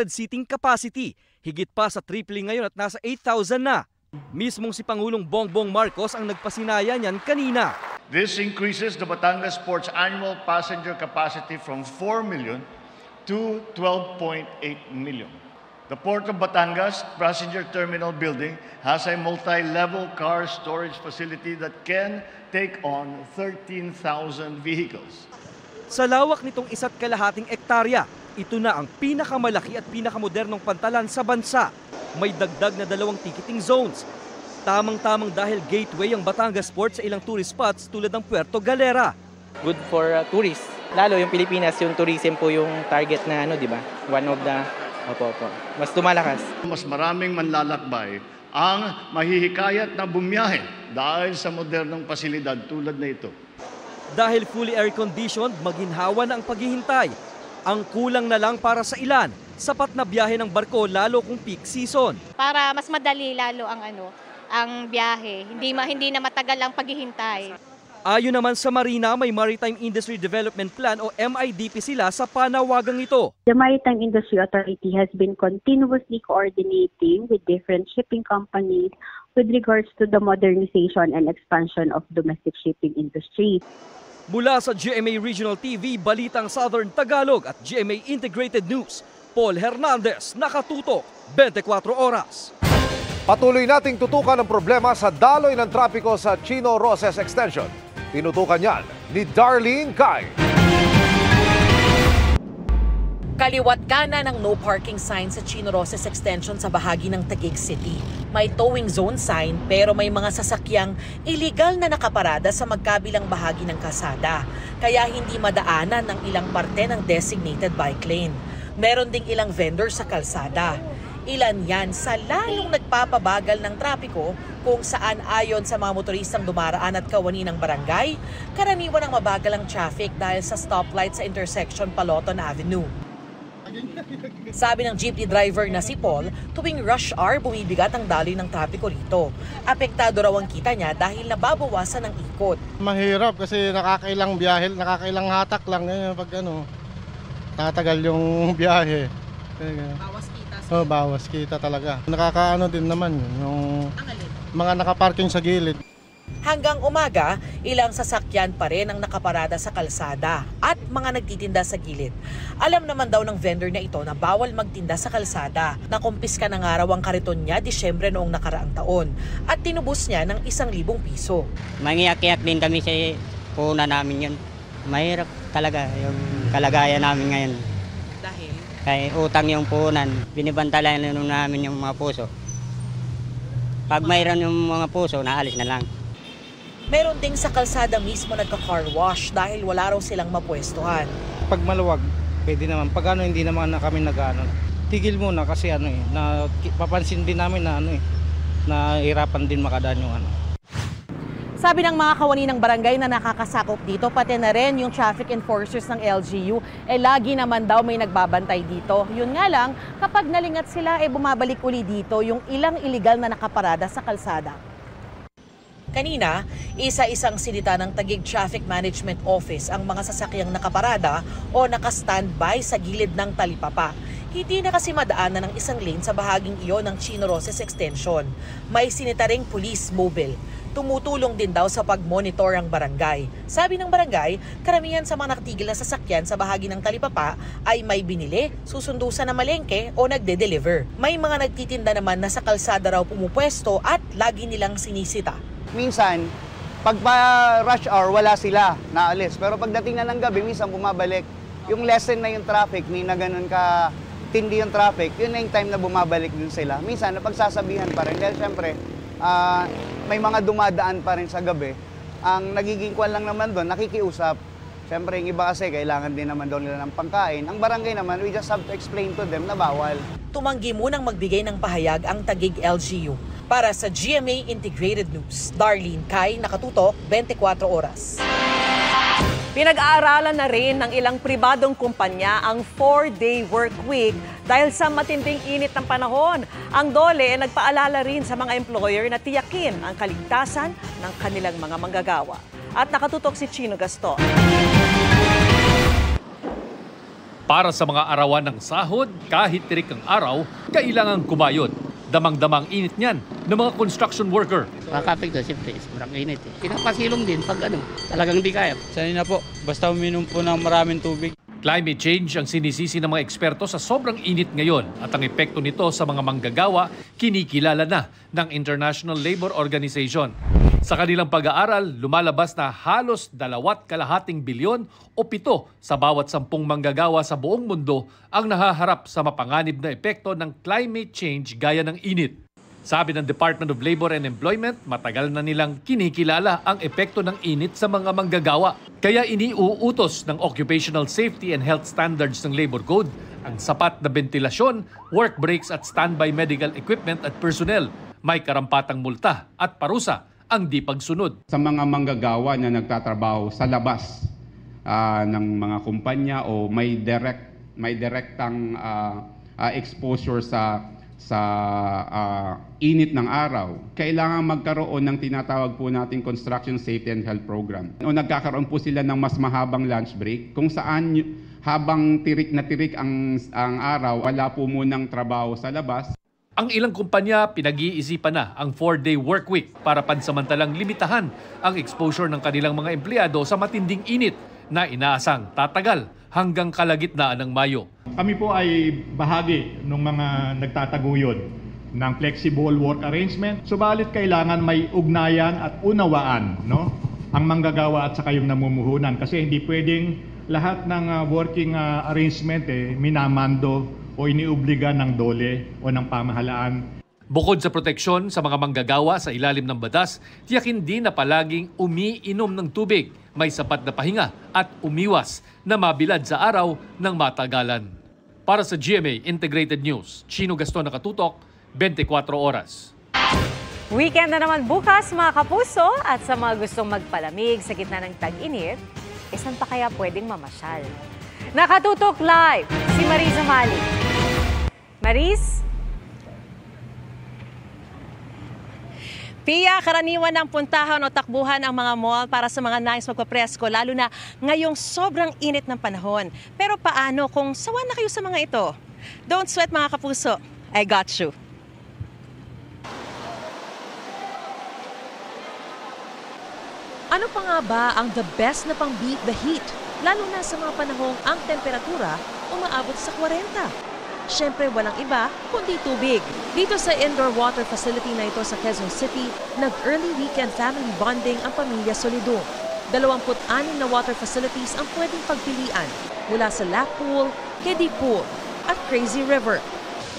seating capacity, higit pa sa tripling ngayon at nasa 8,000 na. Mismong si Pangulong Bongbong Marcos ang nagpasinaya niyan kanina. This increases the Batangas Port's annual passenger capacity from 4 million to 12.8 million. The Port of Batangas Passenger Terminal Building has a multi-level car storage facility that can take on 13,000 vehicles. Sa lawak nitong 1.5 ektarya, ito na ang pinakamalaki at pinakamodernong pantalan sa bansa. May dagdag na 2 ticketing zones. Tamang-tamang dahil gateway ang Batangas Port sa ilang tourist spots tulad ng Puerto Galera. Good for tourists. Lalo yung Pilipinas, yung tourism po yung target na di ba? One of the mas tumalakas. Mas maraming manlalakbay ang mahihikayat na bumiyahe dahil sa modernong pasilidad tulad na ito. Dahil fully air-conditioned, maginhawa na ang paghihintay. Ang kulang na lang para sa ilan, sapat na biyahe ng barko lalo kung peak season. Para mas madali lalo ang biyahe, hindi na matagal ang paghihintay. Ayon naman sa Marina, may Maritime Industry Development Plan o MIDP sila sa panawagang ito. The Maritime Industry Authority has been continuously coordinating with different shipping companies with regards to the modernization and expansion of domestic shipping industry. Mula sa GMA Regional TV, Balitang Southern Tagalog at GMA Integrated News, Paul Hernandez, nakatutok 24 oras. Patuloy nating tutukan ang problema sa daloy ng trapiko sa Chino Roces Extension. Tinutukan yan ni Darlene Kai. Kaliwat kanan ng no parking sign sa Chino Roces Extension sa bahagi ng Taguig City. May towing zone sign pero may mga sasakyang illegal na nakaparada sa magkabilang bahagi ng kalsada. Kaya hindi madaanan ng ilang parte ng designated bike lane. Meron ding ilang vendor sa kalsada. Ilan yan sa lalong nagpapabagal ng trapiko kung saan ayon sa mga motoristang dumaraan at kawani ng barangay, karaniwan ang mabagal ang traffic dahil sa stoplight sa intersection Paloton Avenue. Sabi ng jeepney driver na si Paul, tuwing rush hour bumibigat ang daloy ng trapiko rito. Apektado raw ang kita niya dahil nababawasan ang ikot. Mahirap kasi nakakailang biyahe, nakakailang hatak lang pag tatagal yung biyahe. Bawas kita. Bawas kita talaga. Nakakaano din naman yung mga nakaparking sa gilid. Hanggang umaga, ilang sasakyan pa rin ang nakaparada sa kalsada at mga nagtitinda sa gilid. Alam naman daw ng vendor na ito na bawal magtinda sa kalsada. Nakumpiska na nga raw ang kariton niya Disyembre noong nakaraang taon at tinubos niya ng 1,000 piso. Mangiyak-iyak din kami sa puna namin yun. Mahirap talaga yung kalagayan namin ngayon. Dahil? Kaya utang yung punan, binibantalan namin yung mga puso. Pag mayroon yung mga puso, naalis na lang. Meron ding sa kalsada mismo nagka-car wash dahil wala raw silang mapwestuhan. Pag maluwag, pwede naman. Pag hindi naman na kami nag-ano. Tigil muna kasi papansin din namin na hirapan din makadaan yung Sabi ng mga kawani ng barangay na nakakasakop dito, pati na rin yung traffic enforcers ng LGU, lagi naman daw may nagbabantay dito. Yun nga lang, kapag nalingat sila, bumabalik uli dito yung ilang iligal na nakaparada sa kalsada. Kanina, isa-isang sinita ng Taguig Traffic Management Office ang mga sasakyang nakaparada o naka-standby sa gilid ng talipapa. Hindi na kasi madaanan ng isang lane sa bahaging iyon ng Chino Roces Extension. May sinita ring police mobile. Tumutulong din daw sa pag-monitor ang barangay. Sabi ng barangay, karamihan sa mga nakatigil na sasakyan sa bahagi ng talipapa ay may binili, susundusan na malengke o nagde-deliver. May mga nagtitinda naman na sa kalsada raw pumupwesto at lagi nilang sinisita. Minsan, Pag rush hour, wala sila, naalis. Pero pagdating na ng gabi, minsan bumabalik. Yung lesson na yung traffic, ni na ganun ka tindi yung traffic, yun na yung time na bumabalik din sila. Minsan, napagsasabihan pa rin. Dahil syempre, may mga dumadaan pa rin sa gabi. Ang nagiging kwan lang naman doon, nakikiusap. Syempre, yung iba kasi, kailangan din naman daw nila ng pangkain. Ang barangay naman, we just have to explain to them na bawal. Tumanggi munang magbigay ng pahayag ang Taguig LGU. Para sa GMA Integrated News, Darlene Kai, Nakatutok, 24 Oras. Pinag-aaralan na rin ng ilang pribadong kumpanya ang 4-day work week dahil sa matinding init ng panahon. Ang DOLE ay nagpaalala rin sa mga employer na tiyakin ang kaligtasan ng kanilang mga manggagawa. At nakatutok si Chino Gaston. Para sa mga arawan ng sahod, kahit tirik ang araw, kailangang kumayod. Damang-damang init niyan ng mga construction worker. Makakapigto, siyempre, sobrang init. Pinapasilong din pag talagang hindi kaya. Sanay na po, basta uminom po ng maraming tubig. Climate change ang sinisisi ng mga eksperto sa sobrang init ngayon at ang epekto nito sa mga manggagawa kinikilala na ng International Labour Organization. Sa kanilang pag-aaral, lumalabas na halos 2.2 bilyon o 7 sa bawat 10 manggagawa sa buong mundo ang nahaharap sa mapanganib na epekto ng climate change gaya ng init. Sabi ng Department of Labor and Employment, matagal na nilang kinikilala ang epekto ng init sa mga manggagawa. Kaya iniuutos ng Occupational Safety and Health Standards ng Labor Code ang sapat na ventilasyon, work breaks at standby medical equipment at personnel. May karampatang multa at parusa ang di pagsunod. Sa mga manggagawa na nagtatrabaho sa labas ng mga kumpanya o may direktang exposure sa init ng araw, kailangan magkaroon ng tinatawag po nating Construction Safety and Health Program. O nagkakaroon po sila ng mas mahabang lunch break kung saan habang tirik na tirik ang araw, wala po munang trabaho sa labas. Ang ilang kumpanya pinag-iisipan na ang 4-day work week para pansamantalang limitahan ang exposure ng kanilang mga empleyado sa matinding init na inaasang tatagal hanggang kalagitnaan ng Mayo. Kami po ay bahagi ng mga nagtataguyod ng flexible work arrangement. Subalit kailangan may ugnayan at unawaan, no? Ang manggagawa at saka yung namumuhunan kasi hindi pwedeng lahat ng working arrangement minamando o iniubliga ng DOLE o ng pamahalaan. Bukod sa proteksyon sa mga manggagawa sa ilalim ng batas, tiyakin din na palaging umiinom ng tubig, may sapat na pahinga at umiwas na mabilad sa araw ng matagalan. Para sa GMA Integrated News, Chino Gaston, Nakatutok, 24 Oras. Weekend na naman bukas mga kapuso at sa mga gustong magpalamig sa gitna ng tag-init, saan pa kaya pwedeng mamasyal? Nakatutok live si Maris Amali. Maris? Pia, karaniwan ng puntahan o takbuhan ang mga mall para sa mga nais magpapresko, lalo na ngayong sobrang init ng panahon. Pero paano kung sawa na kayo sa mga ito? Don't sweat mga kapuso, I got you. Ano pa nga ba ang the best na pang-beat the heat? Lalo na sa mga panahong ang temperatura umaabot sa 40. Siyempre, walang iba kundi tubig. Dito sa indoor water facility na ito sa Quezon City, nag-early weekend family bonding ang pamilya Solidum. 26 na water facilities ang pwedeng pagpilian mula sa lap pool, kiddie pool at crazy river.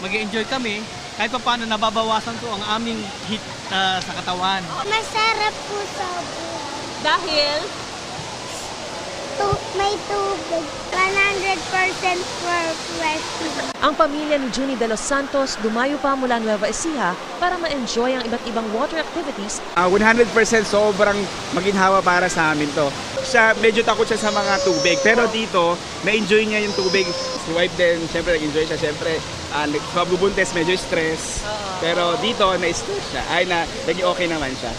Mag-enjoy kami kahit pa paano nababawasan ko ang aming heat sa katawan. Masarap po sa buhay. Dahil? May tubig. 100% for rescue. Ang pamilya ni Junie de los Santos dumayo pa mula Nueva Ecija para ma-enjoy ang iba't ibang water activities. 100% sobrang maginhawa para sa amin to. Medyo takot siya sa mga tubig, pero dito, na-enjoy niya yung tubig. Si wife din, syempre nag-enjoy siya. Syempre, magbubuntes, medyo stress. Pero dito, na-stress siya. Naging okay naman siya.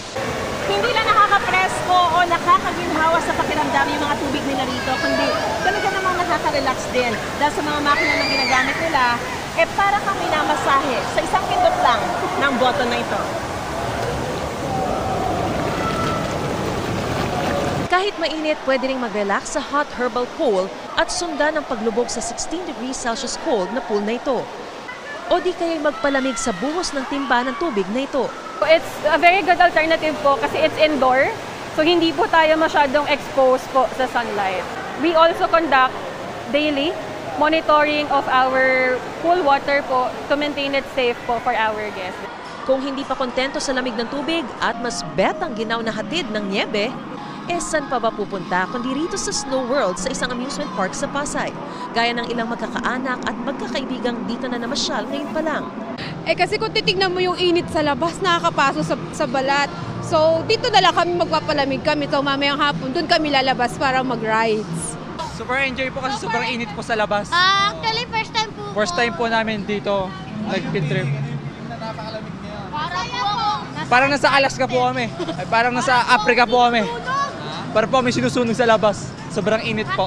Hindi lang nakaka-presko o nakakaginhawa sa pakiramdam yung mga tubig nila rito, kundi talaga namang nakaka-relax din. Dahil sa mga makina na ginagamit nila, para kang minamasahe sa isang pindot lang ng button na ito. Kahit mainit, pwede ring mag-relax sa hot herbal pool at sundan ang paglubog sa 16 degrees Celsius cold na pool na ito. O di kaya'y magpalamig sa buhos ng timba ng tubig na ito. It's a very good alternative po kasi it's indoor. So hindi po tayo masyadong exposed po sa sunlight. We also conduct daily monitoring of our pool water po to maintain it safe po for our guests. Kung hindi pa kontento sa lamig ng tubig at mas bet ang ginaw na hatid ng niebe, saan pa ba pupunta kundi rito sa Snow World sa isang amusement park sa Pasay? Gaya ng ilang magkakaanak at magkakaibigang dito na namasyal ngayon pa lang. Kasi kung titignan mo yung init sa labas, nakakapaso sa balat. So dito na lang kami magpapalamig kami. So mamayang hapon, doon kami lalabas para mag-rides. Super enjoy po kasi sobrang init po sa labas. Actually, first time po. First time po namin dito, nag-field trip. Parang nasa Alaska po kami. Parang nasa Africa po kami. Para po kami sinusunog sa labas. Sobrang init po.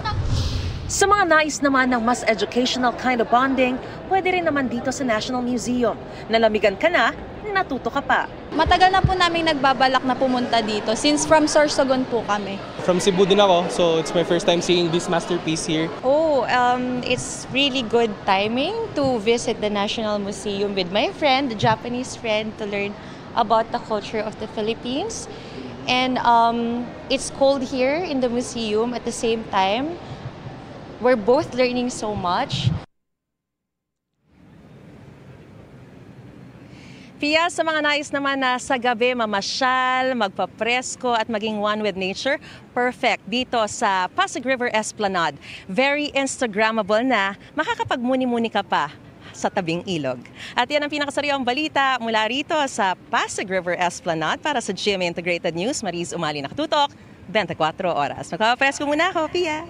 Sa mga nais naman ng mas educational kind of bonding, pwede rin naman dito sa National Museum. Nalamigan ka na, natuto ka pa. Matagal na po namin nagbabalak na pumunta dito since from Sorsogon po kami. From Cebu din ako, so it's my first time seeing this masterpiece here. It's really good timing to visit the National Museum with my friend, the Japanese friend, to learn about the culture of the Philippines. And it's cold here in the museum at the same time. We're both learning so much. Pia, sa mga nais naman na sa gabi mamasyal, magpapresko at maging one with nature, perfect dito sa Pasig River Esplanade. Very Instagrammable na, makakapagmuni-muni ka pa sa tabing ilog. At yan ang pinakasariwang balita mula rito sa Pasig River Esplanade para sa GMA Integrated News. Mariz Umali nakatutok, 24 oras. Magpapapresko muna ako, Pia.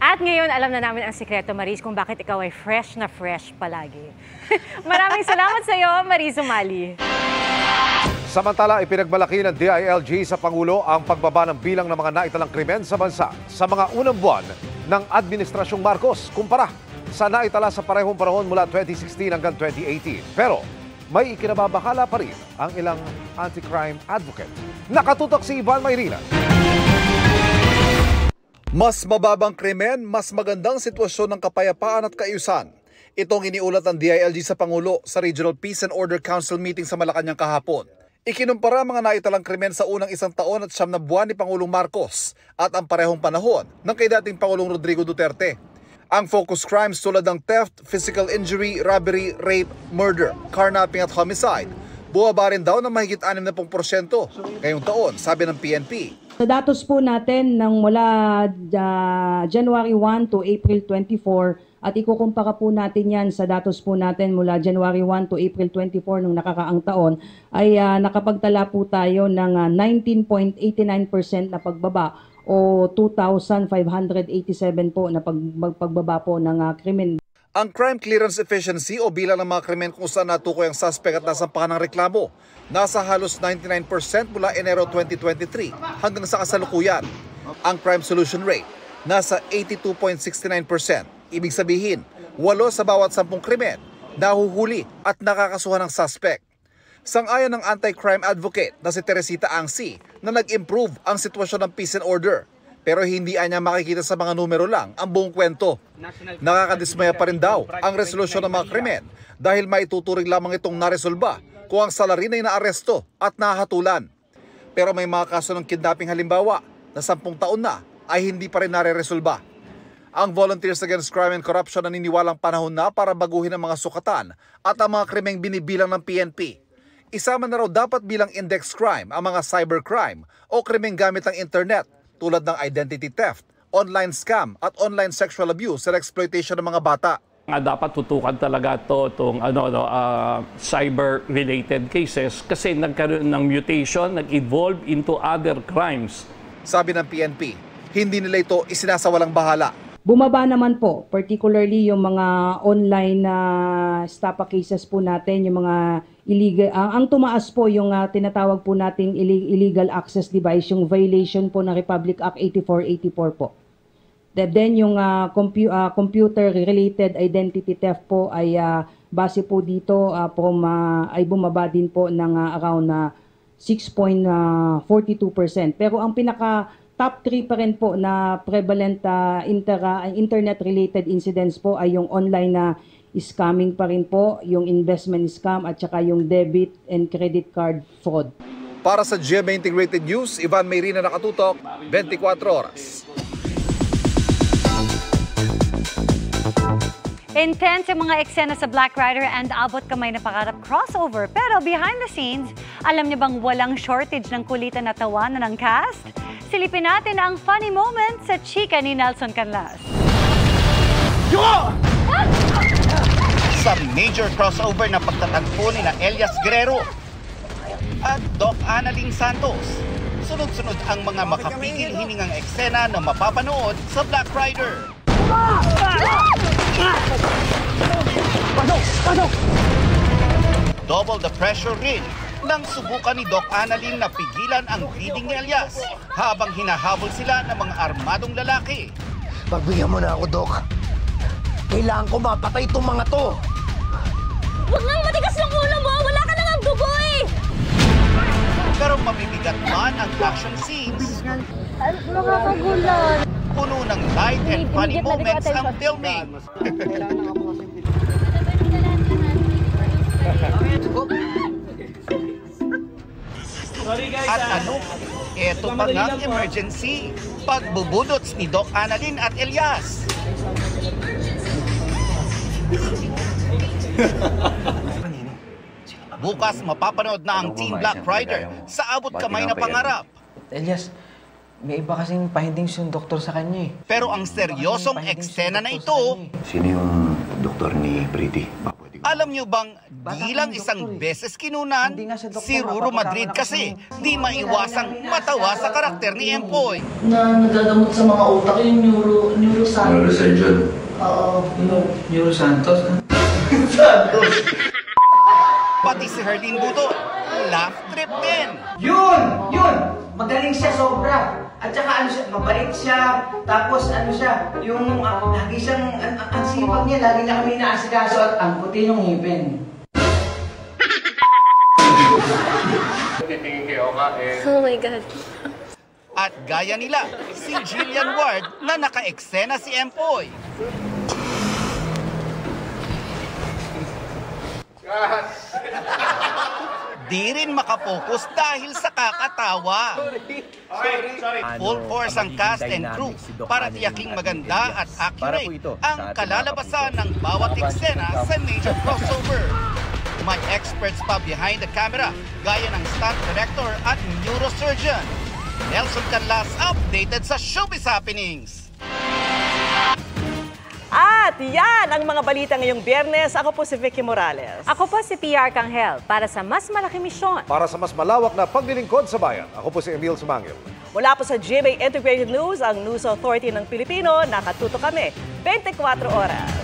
At ngayon, alam na namin ang sikreto, Mariz, kung bakit ikaw ay fresh na fresh palagi. Maraming salamat sa iyo, Mariz Umali. Samantala, ipinagmalaki ng DILG sa Pangulo ang pagbaba ng bilang ng mga naitalang krimen sa bansa sa mga unang buwan ng Administrasyong Marcos kumpara sa naitala sa parehong panahon mula 2016 hanggang 2018. Pero may ikinababahala pa rin ang ilang anti-crime advocate. Nakatutok si Ivan Mayrina. Mas mababang krimen, mas magandang sitwasyon ng kapayapaan at kaayusan. Itong iniulat ng DILG sa Pangulo sa Regional Peace and Order Council meeting sa Malacanang kahapon. Ikinumpara mga naitalang krimen sa unang isang taon at 9 na buwan ni Pangulong Marcos at ang parehong panahon ng kay dating Pangulong Rodrigo Duterte. Ang focus crimes tulad ng theft, physical injury, robbery, rape, murder, carnapping at homicide, buwaba rin daw ng mahigit 60% ngayong taon, sabi ng PNP. Sa datos po natin ng mula January 1 to April 24 at ikukumpara po natin yan sa datos po natin mula January 1 to April 24 nung nakakaang taon ay nakapagtala po tayo ng 19.89% na pagbaba o 2,587 po na pagbaba po ng krimen. Ang crime clearance efficiency o bilang ng mga krimen kung saan natukoy ang suspect at nasampahan ng reklamo, nasa halos 99% mula Enero 2023 hanggang sa kasalukuyan. Ang crime solution rate, nasa 82.69%. Ibig sabihin, 8 sa bawat 10 krimen, nahuhuli at nakakasuhan ng suspect. Sang-ayon ng anti-crime advocate na si Teresita Angsi na nag-improve ang sitwasyon ng peace and order. Pero hindi niya makikita sa mga numero lang ang buong kwento. Nakakadismaya pa rin daw ang resolusyon ng mga krimen dahil maituturing lamang itong naresolba kung ang salarin ay naaresto at nahatulan. Pero may mga kaso ng kidnapping halimbawa na 10 taon na ay hindi pa rin nare-resolba. Ang Volunteers Against Crime and Corruption naniniwalang panahon na para baguhin ang mga sukatan at ang mga krimeng binibilang ng PNP. Isama na raw dapat bilang index crime ang mga cybercrime o krimeng gamit ang internet tulad ng identity theft, online scam at online sexual abuse and exploitation ng mga bata. Dapat tutukan talaga itong cyber-related cases kasi nagkaroon ng mutation, nag-evolve into other crimes. Sabi ng PNP, hindi nila ito isinasawalang bahala. Bumaba naman po, particularly yung mga online stapa cases po natin, yung mga illegal, ang tumaas po yung tinatawag po nating illegal access device, yung violation po ng Republic Act 8484 po. Then yung computer-related identity theft po ay base po dito ay bumaba din po ng around 6.42%. Pero ang pinaka top 3 pa rin po na prevalent internet-related incidents po ay yung online na scamming pa rin po, yung investment scam at saka yung debit and credit card fraud. Para sa GMA Integrated News, Ivan Mayrina nakatutok, 24 oras. Intense yung mga eksena sa Black Rider and Abot Kamay na Pangarap crossover. Pero behind the scenes, alam niyo bang walang shortage ng kulitan na tawanan ng cast? Silipin natin ang funny moment sa chika ni Nelson Canlas. Sa major crossover na pagtatagpo ni na Elias Guerrero at Doc Analing Santos, sunod-sunod ang mga makapigil hiningang eksena na mapapanood sa Black Rider. Double the pressure rin nang subukan ni Doc Analing na pigilan ang bleeding ni Elias habang hinahabol sila ng mga armadong lalaki. Pagbigyan mo na ako, Doc. Kailangan ko mapatay itong mga to. Huwag nang matigas yung ulo mo! Wala ka nang ang dugo eh! Pero mabibigat man ang action scenes. Nakakagulat. Puno ng light and funny moments ang filming. At ano? Eto pa nga emergency. Pagbubudots ni Doc Analing at Elias. Bukas mapapanood na ang Team Black Rider sa Abot Kamay na Pangarap. Elias, may iba kasing findings yung doktor sa kanya eh. Pero ang seryosong eksena na ito, sino yung doktor ni Pretty? alam nyo bang di lang isang beses kinunan, si Ruro Madrid kasi di maiwasang matawa sa karakter ni Empoy. Na nagagamot sa mga utak yung neurosantos. Neurosurgeon? Oo, Neuro Santos. Santos! Pati si Herlene Buto, laugh trip din. Yun! Magaling siya sobra. At saka ano siya, mabait siya. Tapos ano siya, yung lagi siyang, ang sipag niya, lagi niya kami inaasikaso at ang puti yung ngipin. Oh my God. At gaya nila, si Jillian Ward na naka-eksena si Empoy. Di rin makapokus dahil sa kakatawa. Full force ang cast and crew para tiyaking maganda at accurate ang kalalabasan ng bawat eksena sa major crossover. May experts pa behind the camera gaya ng stunt director at neurosurgeon. Nelson Canlas updated sa Showbiz Happenings. At yan ang mga balita ngayong Biyernes. Ako po si Vicky Morales. Ako po si PR Kanghel para sa mas malaking misyon. Para sa mas malawak na paglilingkod sa bayan, ako po si Emil Sumangil. Mula po sa GMA Integrated News, ang News Authority ng Pilipino, nakatuto kami 24 oras.